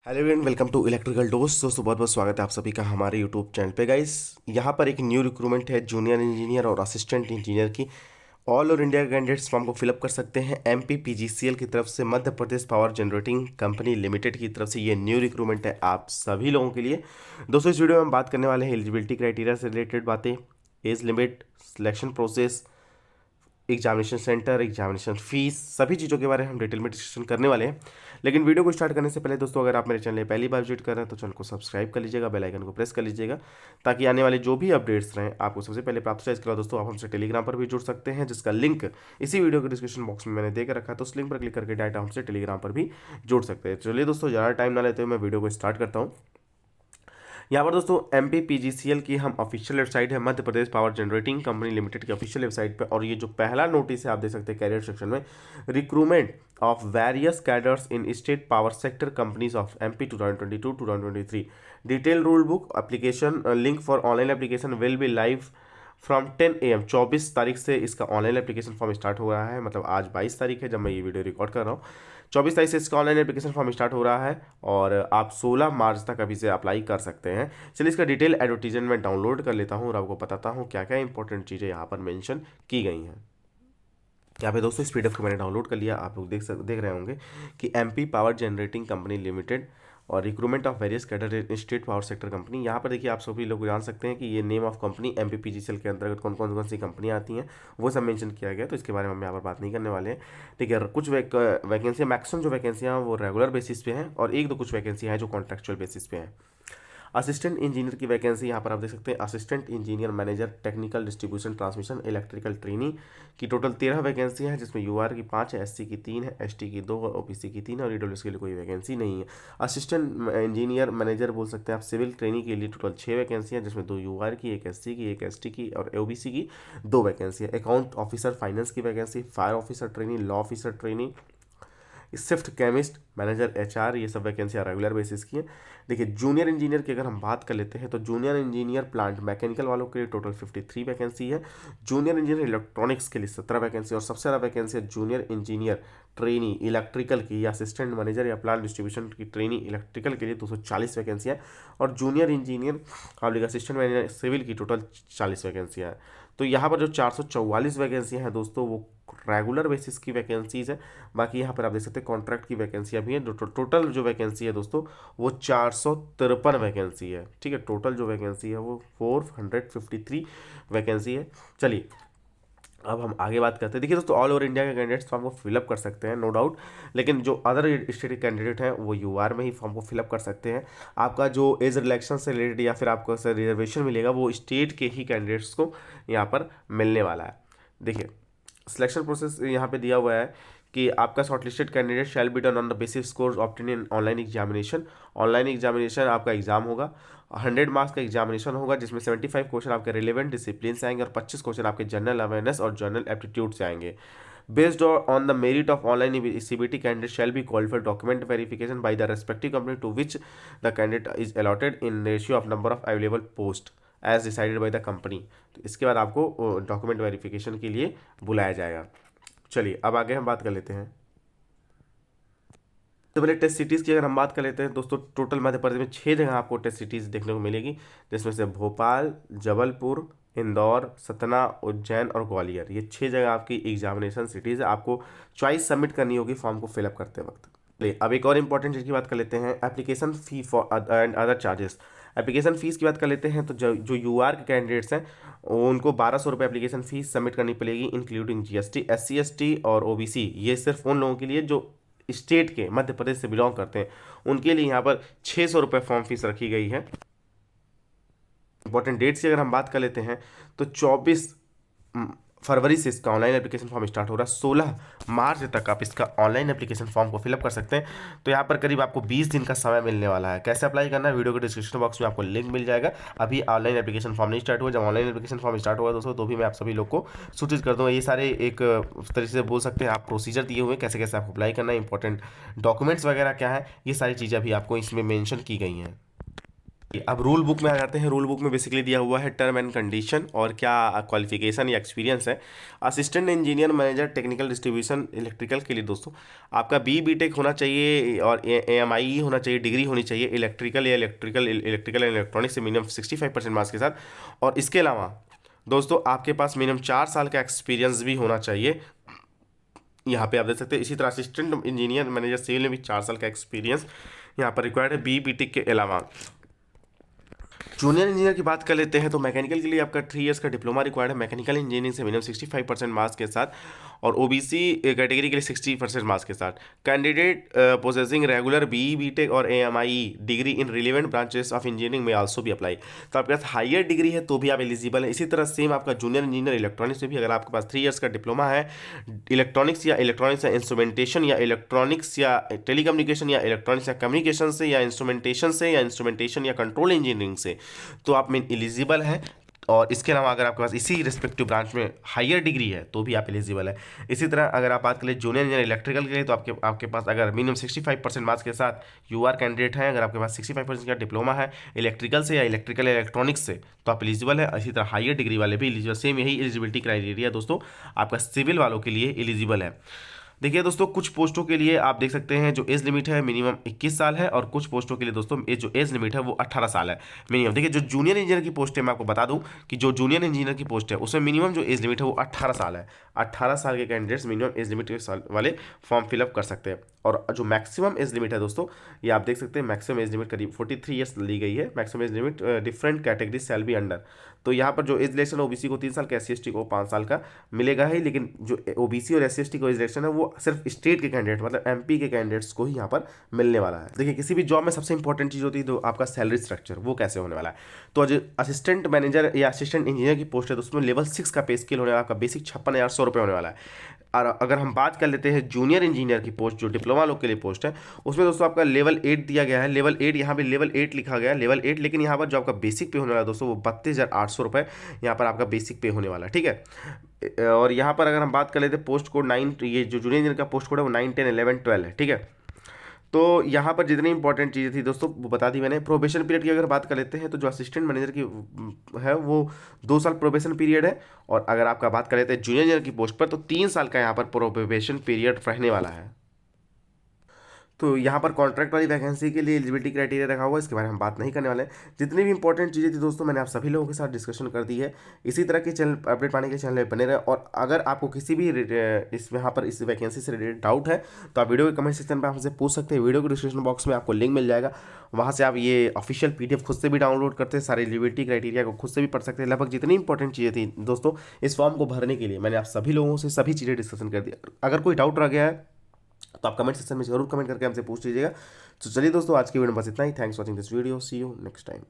Hello and welcome to electrical dose. दोस्तों बहुत बहुत स्वागत है आप सभी का हमारे यूट्यूब चैनल पे गाइस। यहाँ पर एक न्यू रिक्रूटमेंट है जूनियर इंजीनियर और असिस्टेंट इंजीनियर की। All over India candidates form को फिलअप कर सकते हैं। एमपी पीजीसीएल की तरफ से Madhya Pradesh power generating company limited की तरफ से ये न्यू रिक्रूटमेंट है आप सभी लोगों के लिए। दोस्तों इस वीडियो में हम बात करने वाले हैं एलिजिबिलिटी क्राइटेरिया से रिलेटेड बातें, age limit, selection process, examination centre, examination fees, सभी चीज़ों के बारे में हम डिटेल में डिस्कशन करने वाले हैं। लेकिन वीडियो को स्टार्ट करने से पहले दोस्तों अगर आप मेरे चैनल पहली बार विजिट कर रहे हैं तो चैनल को सब्सक्राइब कर लीजिएगा, बेल आइकन को प्रेस कर लीजिएगा ताकि आने वाले जो भी अपडेट्स रहें आपको सबसे पहले प्राप्त हो। इसके अलावा दोस्तों आप हमसे टेलीग्राम पर भी जुड़ सकते हैं जिसका लिंक इसी वीडियो के डिस्क्रिप्शन बॉक्स में मैंने देकर रखा है, तो उस लिंक पर क्लिक करके डायरेक्ट हमसे टेलीग्राम पर भी जुड़ सकते हैं। चलिए दोस्तों ज़्यादा टाइम ना लेते हुए मैं वीडियो को स्टार्ट करता हूँ। यहाँ पर दोस्तों एमपी पीजीसीएल की हम ऑफिशियल वेबसाइट है Madhya Pradesh power generating company limited की ऑफिशियल वेबसाइट पे, और ये जो पहला नोटिस है आप देख सकते हैं कैरियर सेक्शन में, recruitment of various cadres in state power sector companies of MP 2022-2023 detail rule book application link for online application will be live from 10 AM। 24 तारीख से इसका ऑनलाइन एप्लीकेशन फॉर्म स्टार्ट हो रहा है, मतलब आज 22 तारीख है जब मैं ये वीडियो रिकॉर्ड कर रहा हूँ। 24 तारीख से इसका ऑनलाइन एप्लीकेशन फॉर्म स्टार्ट हो रहा है और आप 16 मार्च तक अभी से अप्लाई कर सकते हैं। चलिए इसका डिटेल एडवर्टीजमेंट मैं डाउनलोड कर लेता हूँ और आपको बताता हूँ क्या क्या इंपॉर्टेंट चीज़ें यहाँ पर मेंशन की गई हैं। यहाँ पे दोस्तों इस पीडीएफ को मैंने डाउनलोड कर लिया, आप लोग देख रहे होंगे कि MP power generating company limited और recruitment of various cadre in state power sector company. यहाँ पर देखिए आप सभी लोग जान सकते हैं कि ये name of company MP PGCL के अंतर्गत कौन सी कंपनियाँ आती हैं वो सब मेंशन किया गया, तो इसके बारे में हम यहाँ पर बात नहीं करने वाले हैं। ठीक है, कुछ वैकेंसियाँ, मैक्सिमम जो वैकेंसियाँ हैं वो रेगुलर बेसिस पे हैं और एक दो कुछ वैकेंसियाँ हैं जो कॉन्ट्रेक्चुअल बेसिस पे हैं। असिस्टेंट इंजीनियर की वैकेंसी यहाँ पर आप देख सकते हैं, assistant engineer manager technical distribution transmission electrical trainee की टोटल 13 वैकेंसियाँ हैं, जिसमें यूआर की 5 है, एससी की 3 है, एसटी की 2, ओबीसी की 3 है और ईडब्ल्यूएस के लिए कोई वैकेंसी नहीं है। असिस्टेंट इंजीनियर मैनेजर बोल सकते हैं आप सिविल ट्रेनी के लिए टोटल 6 वैकेंसियाँ, जिसमें 2 यूआर की, एक एससी की, एक एसटी की और ओबीसी की 2 वैकेंसी है। अकाउंट ऑफिसर फाइनेंस की vacancy, fire officer trainee, law officer trainee, shift chemist, manager HR, ये सब वैकेंसियाँ रेगुलर बेसिस की हैं। देखिए जूनियर इंजीनियर की अगर हम बात कर लेते हैं तो जूनियर इंजीनियर प्लांट मैकेनिकल वालों के लिए टोटल 53 वैकेंसी है। जूनियर इंजीनियर इलेक्ट्रॉनिक्स के लिए 17 वैकेंसी और सबसे ज़्यादा वैकेंसी है जूनियर इंजीनियर ट्रेनी इलेक्ट्रिकल की या असिस्टेंट मैनेजर या प्लांट डिस्ट्रीब्यूशन की ट्रेनी इलेक्ट्रिकल के लिए 240 वैकेंसियाँ और junior engineer public assistant manager civil की टोटल 40 वैकेंसियाँ हैं। तो यहाँ पर जो 444 वैकेंसियाँ हैं दोस्तों वो रेगुलर बेसिस की वैकेंसीज है। बाकी यहाँ पर आप देख सकते हैं कॉन्ट्रैक्ट की वैकेंसियाँ भी हैं। टोटल जो वैकेंसी है दोस्तों वो 453 वैकेंसी है। ठीक है, टोटल जो वैकेंसी है वो 453 वैकेंसी है। चलिए अब हम आगे बात करते हैं। देखिए दोस्तों ऑल ओवर इंडिया के कैंडिडेट्स फॉर्म को फिलअप कर सकते हैं नो डाउट, लेकिन जो अदर स्टेट के कैंडिडेट हैं वो यूआर में ही फॉर्म को फिलअप कर सकते हैं। आपका जो एज रिलेक्शन से रिलेटेड या फिर आपको रिजर्वेशन मिलेगा वो स्टेट के ही कैंडिडेट्स को यहाँ पर मिलने वाला है। देखिए सिलेक्शन प्रोसेस यहाँ पे दिया हुआ है कि आपका shortlisted candidate shall be done on the basis score obtain in online examination. Online examination आपका एग्जाम होगा, 100 मार्क्स का एग्जामिनेशन होगा जिसमें 75 क्वेश्चन आपके रिलेवेंट डिसिप्लिन से आएंगे और 25 क्वेश्चन आपके जनरल अवेयरनेस और जनरल एप्टीट्यूड से आएंगे। Based on the merit of online CBT, candidate shall be called for document verification by the respective company to which the candidate is allotted in ratio of number of available post as decided by the company। तो इसके बाद आपको document verification के लिए बुलाया जाएगा। चलिए अब आगे हम बात कर लेते हैं। तो पहले टेस्ट सिटीज़ की अगर हम बात कर लेते हैं दोस्तों, टोटल मध्य प्रदेश में 6 जगह आपको टेस्ट सिटीज़ देखने को मिलेगी, जिसमें से भोपाल, जबलपुर, इंदौर, सतना, उज्जैन और ग्वालियर, ये 6 जगह आपकी एग्जामिनेशन सिटीज़ है। आपको चॉइस सबमिट करनी होगी फॉर्म को फिलअप करते वक्त। चलिए अब एक और इंपॉर्टेंट चीज़ की बात कर लेते हैं, application fee for and other charges. Application fees की बात कर लेते हैं तो जो यूआर के कैंडिडेट्स हैं उनको 1200 रुपये एप्लीकेशन फ़ीस सबमिट करनी पड़ेगी इंक्लूडिंग जीएसटी। एससी एसटी और ओबीसी ये सिर्फ उन लोगों के लिए जो स्टेट के मध्य प्रदेश से बिलोंग करते हैं, उनके लिए यहाँ पर 600 रुपये फॉर्म फीस रखी गई है। इंपॉर्टेंट डेट्स की अगर हम बात कर लेते हैं तो 24 फरवरी से इसका ऑनलाइन एप्लीकेशन फॉर्म स्टार्ट हो रहा है। 16 मार्च तक आप इसका ऑनलाइन एप्लीकेशन फॉर्म को फिलअप कर सकते हैं। तो यहाँ पर करीब आपको 20 दिन का समय मिलने वाला है। कैसे अप्लाई करना है वीडियो के डिस्क्रिप्शन बॉक्स में आपको लिंक मिल जाएगा। अभी ऑनलाइन एप्लीकेशन फॉर्म नहीं स्टार्ट हुआ, जब ऑनलाइन एप्लीकेशन फॉर्म स्टार्ट होगा दोस्तों तो भी मैं आप सभी लोग को सूचित कर दूँगा। ये सारे एक तरीके से बोल सकते हैं आप प्रोसीजर दिए हुए हैं कैसे कैसे आपको अप्लाई करना है, इंपॉर्टेंट डॉक्यूमेंट्स वगैरह क्या है, ये सारी चीज़ें अभी आपको इसमें मैंशन की गई हैं। अब रूल बुक में आ जाते हैं। रूल बुक में बेसिकली दिया हुआ है टर्म एंड कंडीशन और क्या क्वालिफिकेशन या एक्सपीरियंस है। Assistant engineer manager technical distribution electrical के लिए दोस्तों आपका बी टेक होना चाहिए और AMI होना चाहिए, डिग्री होनी चाहिए इलेक्ट्रिकल एंड इलेक्ट्रॉनिक्स से मिनिमम 65% मार्क्स के साथ। और इसके अलावा दोस्तों आपके पास मिनिमम 4 साल का एक्सपीरियंस भी होना चाहिए। यहाँ पे आप देख सकते हैं। इसी तरह असिस्टेंट इंजीनियर मैनेजर सिविल में भी 4 साल का एक्सपीरियंस यहाँ पर रिक्वायर्ड है बी टेक के अलावा। जूनियर इंजीनियर की बात कर लेते हैं तो मैकेनिकल के लिए आपका 3 इयर्स का डिप्लोमा रिक्वायर्ड है मैकेनिकल इंजीनियरिंग से मिनिमम 65% मार्क्स के साथ, और OBC कैटेगरी के लिए 60% मार्क्स के साथ। Candidate possessing regular B tech और AMI degree in relevant branches of engineering में आल्सो भी अप्लाई। तो आपके पास हायर डिग्री है तो भी आप एलिजिबल है। इसी तरह सेम आपका जूनियर इंजीनियर इलेक्ट्रॉनिक्स में भी अगर आपके पास 3 इयर्स का डिप्लोमा है इलेक्ट्रॉनिक्स या इंस्ट्रूमेंटेशन या इलेक्ट्रॉनिक्स या टेलीकम्युनिकेशन या इलेक्ट्रॉनिक्स या कम्युनिकेशन से या इंस्ट्रूमेंटेशन या कंट्रोल इंजीनियरिंग से, तो आप में एलिजिबल है। और इसके अलावा अगर आपके पास इसी रिस्पेक्टिव ब्रांच में हायर डिग्री है तो भी आप एलिजिबल है। इसी तरह अगर आप बात करें जूनियर इंजीनियर इलेक्ट्रिकल के लिए तो आपके पास अगर मिनिमम 65% मार्क्स के साथ यू आर कैंडिडेट हैं, अगर आपके पास 65% का डिप्लोमा है इलेक्ट्रिकल से या इलेक्ट्रॉनिक्स से तो आप एलिजिबल है। इसी तरह हायर डिग्री वाले भी एलिजिबल, सेम यही एलिजिबिलिटी क्राइटेरिया दोस्तों आपका सिविल वालों के लिए एलिजिबल है। देखिए दोस्तों कुछ पोस्टों के लिए आप देख सकते हैं जो एज लिमिट है मिनिमम 21 साल है, और कुछ पोस्टों के लिए दोस्तों जो एज लिमिट है वो 18 साल है मिनिमम। देखिए जो जूनियर इंजीनियर की पोस्ट है मैं आपको बता दूं कि जो जूनियर इंजीनियर की पोस्ट है उसमें मिनिमम जो एज लिमिट है वो 18 साल है। 18 साल के कैंडिडेट्स मिनिमम एज लिमिट के साल वाले फॉर्म फिलअप कर सकते हैं। और जो मैक्सिमम एज लिमिट है दोस्तों ये आप देख सकते हैं मैक्सिमम एज लिमिट करीब 43 ईयर्स ली गई है। Maximum age limit different category shall be under. तो यहाँ पर जो एज रिलेक्शन OBC को 3 साल का, SC/ST को 5 साल का मिलेगा ही, लेकिन जो OBC और SC/ST को एज रिलेक्शन है वो सिर्फ स्टेट के कैंडिडेट मतलब MP के कैंडिडेट्स को ही यहाँ पर मिलने वाला है। देखिए किसी भी जॉब में सबसे इंपॉर्टेंट चीज़ होती है तो आपका सैलरी स्ट्रक्चर वो कैसे होने वाला है। तो जो असिस्टेंट मैनेजर या असिस्टेंट इंजीनियर की पोस्ट है तो उसमें लेवल 6 का पे स्केल होने वाला, आपका बेसिक 56,100 रुपये होने वाला है। और अगर हम बात कर लेते हैं जूनियर इंजीनियर की पोस्ट जो डिप्लोमा लोग के लिए पोस्ट है उसमें दोस्तों आपका लेवल 8 दिया गया है। लेवल 8 यहाँ पे लेवल 8 लिखा गया है लेवल 8, लेकिन यहाँ पर जो आपका बेसिक पे होने वाला है दोस्तों वो 32,800 रुपये यहाँ पर आपका बेसिक पे होने वाला है, ठीक है। और यहाँ पर अगर हम बात कर लेते हैं पोस्ट कोड 9, ये जो जूनियर इंजीनियर का पोस्ट कोड है वो 9, 10, 11, 12 है, ठीक है। तो यहाँ पर जितनी इंपॉर्टेंट चीज़ें थी दोस्तों वो बता दी मैंने। प्रोबेशन पीरियड की अगर बात कर लेते हैं तो जो असिस्टेंट मैनेजर की है वो 2 साल प्रोबेशन पीरियड है, और अगर आपका बात कर लेते हैं जूनियर इंजीनियर की पोस्ट पर तो 3 साल का यहाँ पर प्रोबेशन पीरियड रहने वाला है। तो यहाँ पर कॉन्ट्रैक्ट वाली वैकेंसी के लिए एलिजिबिलिटी क्राइटेरिया रखा हुआ है, इसके बारे में हम बात नहीं करने वाले हैं। जितनी भी इंपॉर्टेंट चीज़ें थी दोस्तों मैंने आप सभी लोगों के साथ डिस्कशन कर दी है। इसी तरह के चैनल अपडेट पाने के लिए चैनल में बने रहे, और अगर आपको किसी भी यहाँ पर इस वैकेंसी से रिलेटेड डाउट है तो आप वीडियो के कमेंट सेक्शन पर हमसे पूछ सकते हैं। वीडियो के डिस्क्रिप्शन बॉक्स में आपको लिंक मिल जाएगा, वहाँ से आप ये ऑफिशियल PDF खुद से भी डाउनलोड करते हैं, सारे एलिजिबिलिटी क्राइटेरिया को खुद से भी पढ़ सकते हैं। लगभग जितनी इंपॉर्टेंट चीज़ें थी दोस्तों इस फॉर्म को भरने के लिए मैंने आप सभी लोगों से सभी चीज़ें डिस्कशन कर दी। अगर कोई डाउट रह गया है तो आप कमेंट सेक्शन में जरूर कमेंट करके हमसे पूछ लीजिएगा। तो चलिए दोस्तों आज की वीडियो में बस इतना ही। Thanks watching this video, see you next time.